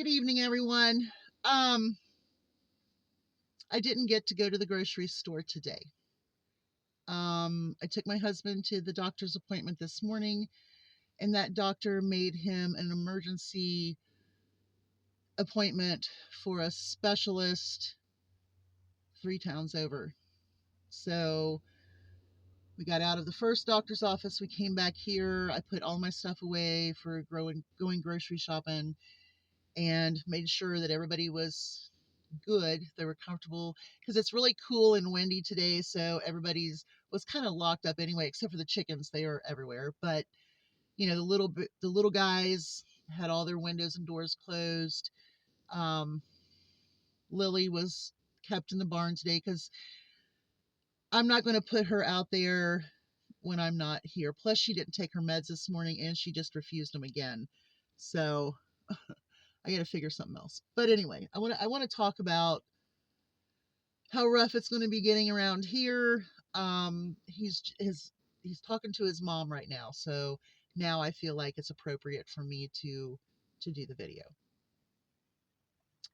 Good evening, everyone. I didn't get to go to the grocery store today. I took my husband to the doctor's appointment this morning, and that doctor made him an emergency appointment for a specialist 3 towns over. So we got out of the first doctor's office. We came back here. I put all my stuff away for going grocery shopping and made sure that everybody was good. They were comfortable because it's really cool and windy today. So everybody's was kind of locked up anyway, except for the chickens. They are everywhere. But the little guys had all their windows and doors closed. Um, Lily was kept in the barn today because I'm not going to put her out there when I'm not here. Plus, she didn't take her meds this morning and she just refused them again. So I got to figure something else. But anyway, I want to talk about how rough it's going to be getting around here. He's talking to his mom right now, so now I feel like it's appropriate for me to do the video.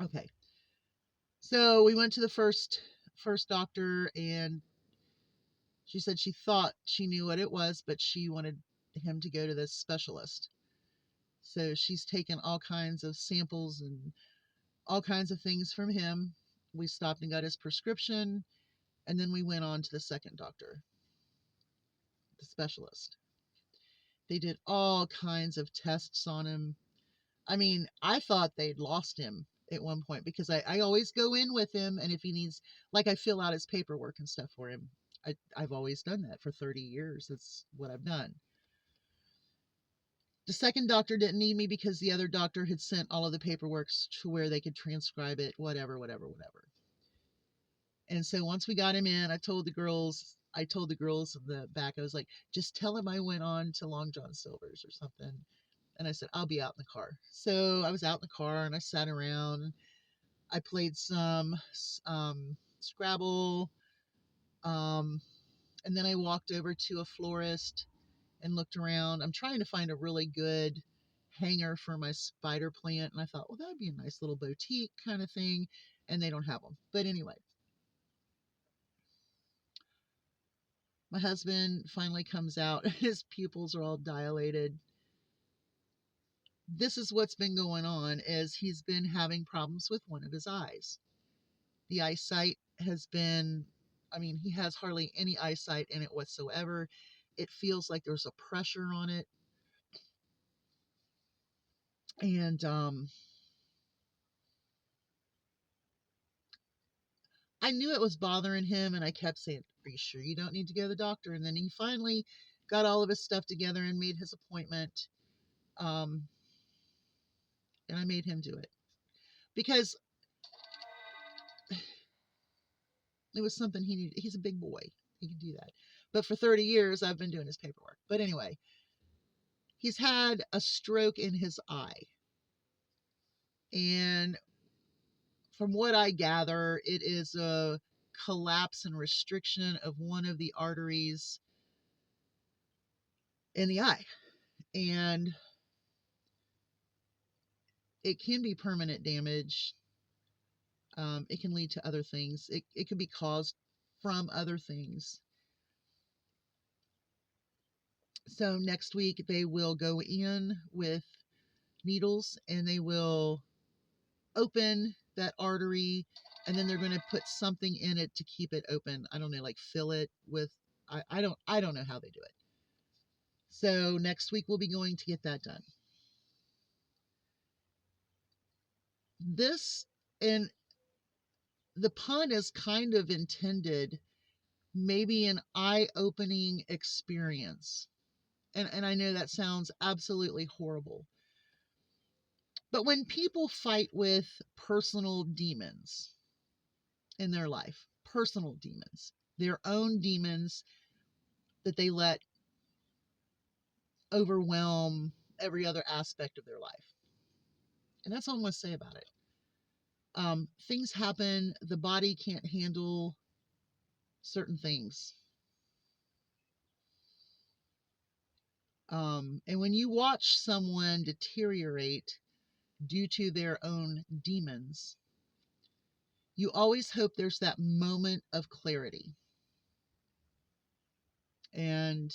Okay, so we went to the first doctor, and she said she thought she knew what it was, but she wanted him to go to this specialist. So she's taken all kinds of samples and all kinds of things from him. We stopped and got his prescription, and then we went on to the second doctor, the specialist. They did all kinds of tests on him. I mean, I thought they'd lost him at one point because I always go in with him, and if he needs, like, I fill out his paperwork and stuff for him. I've always done that for 30 years. That's what I've done. The second doctor didn't need me because the other doctor had sent all of the paperwork to where they could transcribe it, whatever, whatever, whatever. And so once we got him in, I told the girls in the back, I was like, just tell him I went on to Long John Silver's or something. And I said, I'll be out in the car. So I was out in the car and I sat around. I played some Scrabble. And then I walked over to a florist and looked around. I'm trying to find a really good hanger for my spider plant. And I thought, well, that'd be a nice little boutique kind of thing. And they don't have them. But anyway, my husband finally comes out. His pupils are all dilated. This is what's been going on, is he's been having problems with one of his eyes. The eyesight has been, I mean, he has hardly any eyesight in it whatsoever. It feels like there's a pressure on it. And I knew it was bothering him, and I kept saying, are you sure you don't need to go to the doctor? And then he finally got all of his stuff together and made his appointment. Um, and I made him do it because it was something he needed. He's a big boy. He can do that. But for 30 years, I've been doing his paperwork. But anyway, he's had a stroke in his eye. And from what I gather, it is a collapse and restriction of one of the arteries in the eye. And it can be permanent damage. It can lead to other things. It could be caused from other things. So next week, they will go in with needles and they will open that artery, and then they're going to put something in it to keep it open. I don't know, like fill it with, I don't know how they do it. So next week we'll be going to get that done. This, and the pun is kind of intended maybe an eye-opening experience. And I know that sounds absolutely horrible. But when people fight with personal demons in their life, personal demons, their own demons that they let overwhelm every other aspect of their life. And that's all I'm going to say about it. Things happen, the body can't handle certain things. And when you watch someone deteriorate, due to their own demons, you always hope there's that moment of clarity. And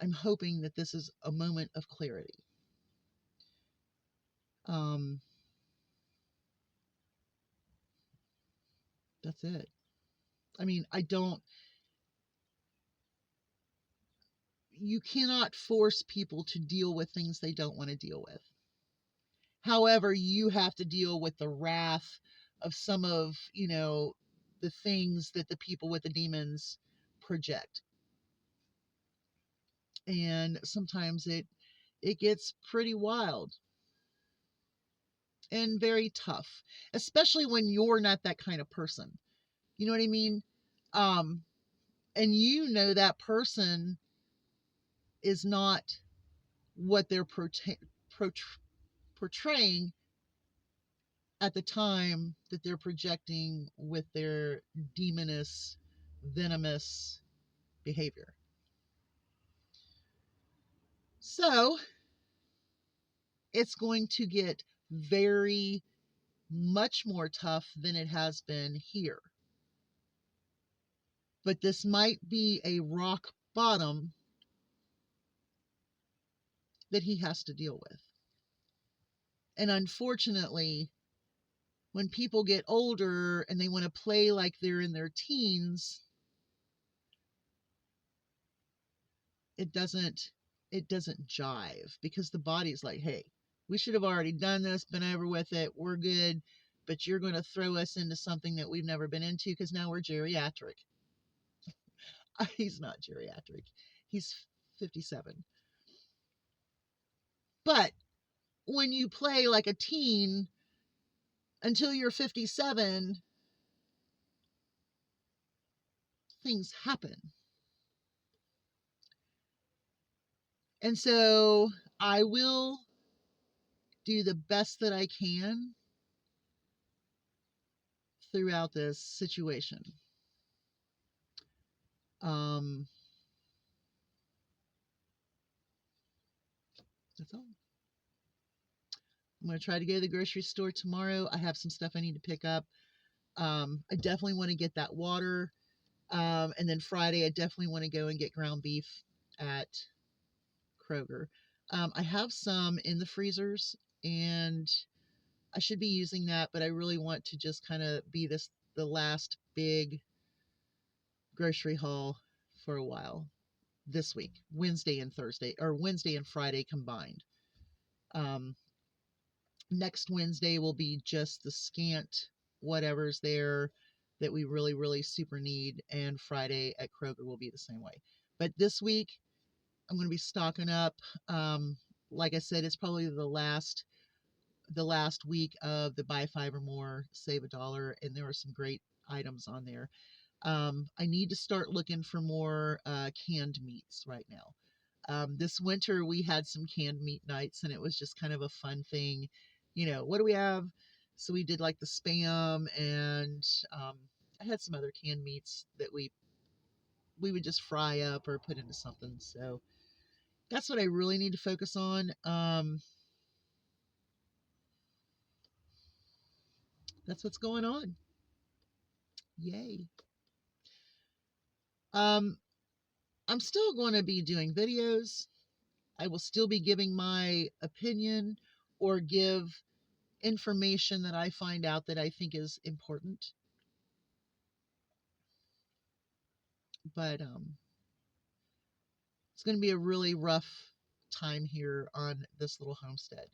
I'm hoping that this is a moment of clarity. Um, that's it. I mean, you cannot force people to deal with things they don't want to deal with. However, you have to deal with the wrath of some of, the things that the people with the demons project. And sometimes it gets pretty wild and very tough, especially when you're not that kind of person. You know what I mean? Um, and that person is not what they're portraying at the time that they're projecting with their demonous, venomous behavior. So it's going to get very much more tough than it has been here. But this might be a rock bottom that he has to deal with. And unfortunately, when people get older and they want to play like they're in their teens, it doesn't jive, because the body's like, hey, we should have already done this, been over with it, we're good, but you're going to throw us into something that we've never been into because now we're geriatric. He's not geriatric, he's 57. But when you play like a teen until you're 57, things happen. And so I will do the best that I can throughout this situation. That's all. I'm going to try to go to the grocery store tomorrow. I have some stuff I need to pick up. I definitely want to get that water. And then Friday, I definitely want to go and get ground beef at Kroger. I have some in the freezers, and I should be using that, but I really want to just kind of be the last big grocery haul for a while this week, Wednesday and Friday combined. Next Wednesday will be just the scant whatever's there that we really, really super need, and Friday at Kroger will be the same way. But this week, I'm going to be stocking up. Like I said, it's probably the last week of the buy 5 or more, save $1, and there are some great items on there. I need to start looking for more canned meats right now. This winter we had some canned meat nights, and it was just kind of a fun thing. What do we have? So we did like the Spam, and I had some other canned meats that we would just fry up or put into something. So that's what I really need to focus on. That's what's going on. Yay. I'm still going to be doing videos. I will still be giving my opinion or give information that I find out that I think is important. But it's going to be a really rough time here on this little homestead,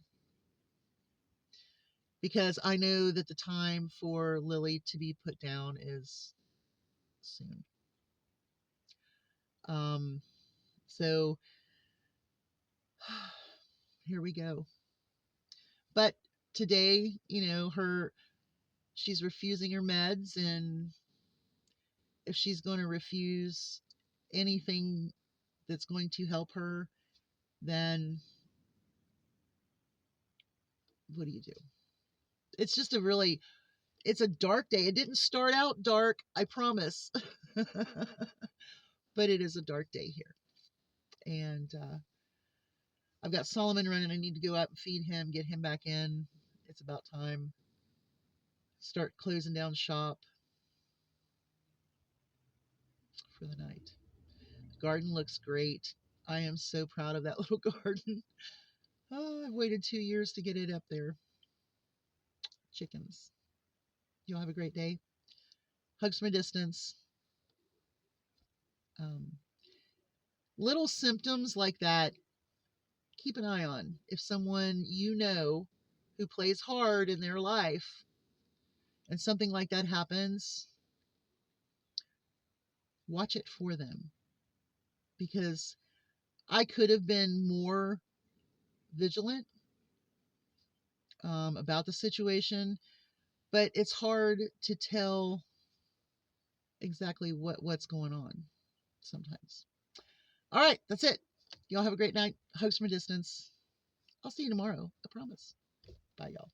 because I know that the time for Lily to be put down is soon. So here we go. But today, she's refusing her meds, and if she's going to refuse anything that's going to help her, then what do you do? It's just it's a dark day. It didn't start out dark, I promise. But it is a dark day here. And I've got Solomon running. I need to go out and feed him, get him back in. It's about time. Start closing down shop for the night. The garden looks great. I am so proud of that little garden. Oh, I've waited 2 years to get it up there. Chickens. Y'all have a great day. Hugs from a distance. Little symptoms like that, keep an eye on. If someone you know who plays hard in their life and something like that happens, watch it for them. Because I could have been more vigilant about the situation, but it's hard to tell exactly what's going on sometimes. All right, that's it. Y'all have a great night. Hugs from a distance. I'll see you tomorrow. I promise. Bye, y'all.